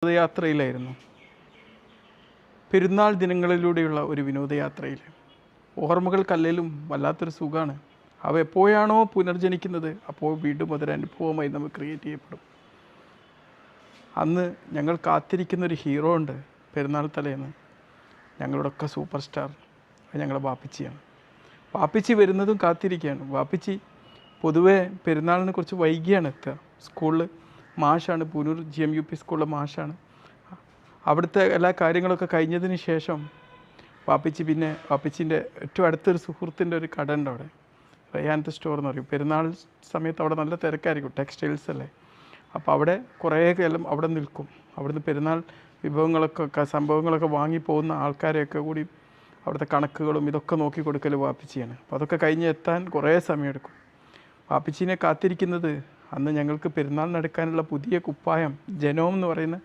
വിനോദയാത്രയിലായിരുന്നു. പെരുന്നാൾ ദിനങ്ങളിലൂടെയുള്ള ഒരു വിനോദയാത്രയിൽ ഓർമ്മകൾക്കല്ലേലും വല്ലാത്തൊരു സുഖമാണ്. അവ എപ്പോഴാണോ പുനർജനിക്കുന്നത് അപ്പോൾ വീണ്ടും അതൊരു അനുഭവമായി നമുക്ക് ക്രിയേറ്റ് ചെയ്യപ്പെടും. അന്ന് ഞങ്ങൾ കാത്തിരിക്കുന്നൊരു ഹീറോ ഉണ്ട്. പെരുന്നാൾ തലേന്ന് ഞങ്ങളുടെയൊക്കെ സൂപ്പർ സ്റ്റാർ അത് ഞങ്ങളുടെ വാപ്പിച്ചിയാണ്. വാപ്പിച്ചി വരുന്നതും കാത്തിരിക്കുകയാണ്. വാപ്പിച്ചി പൊതുവേ പെരുന്നാളിനെ കുറിച്ച് വൈകിയാണ് എത്തുക. സ്കൂളിൽ മാഷാണ്, പുനൂർ GMUP സ്കൂളിലെ മാഷാണ്. അവിടുത്തെ എല്ലാ കാര്യങ്ങളൊക്കെ കഴിഞ്ഞതിന് ശേഷം വാപ്പിച്ചിൻ്റെ ഏറ്റവും അടുത്തൊരു സുഹൃത്തിൻ്റെ ഒരു കട ഉണ്ട് അവിടെ, റയാനത്തെ സ്റ്റോർ എന്ന് പറയും. പെരുന്നാൾ സമയത്ത് അവിടെ നല്ല തിരക്കായിരിക്കും, ടെക്സ്റ്റൈൽസ് അല്ലേ. അപ്പോൾ അവിടെ കുറേ കാലം അവിടെ നിൽക്കും. അവിടുന്ന് പെരുന്നാൾ വിഭവങ്ങളൊക്കെ സംഭവങ്ങളൊക്കെ വാങ്ങിപ്പോകുന്ന ആൾക്കാരെയൊക്കെ കൂടി അവിടുത്തെ കണക്കുകളും ഇതൊക്കെ നോക്കി കൊടുക്കൽ വാപ്പിച്ചിയാണ്. അപ്പോൾ അതൊക്കെ കഴിഞ്ഞ് എത്താൻ കുറേ സമയമെടുക്കും. വാപ്പിച്ചീനെ കാത്തിരിക്കുന്നത് അന്ന് ഞങ്ങൾക്ക് പെരുന്നാളിനെടുക്കാനുള്ള പുതിയ കുപ്പായം ജനോം എന്ന് പറയുന്ന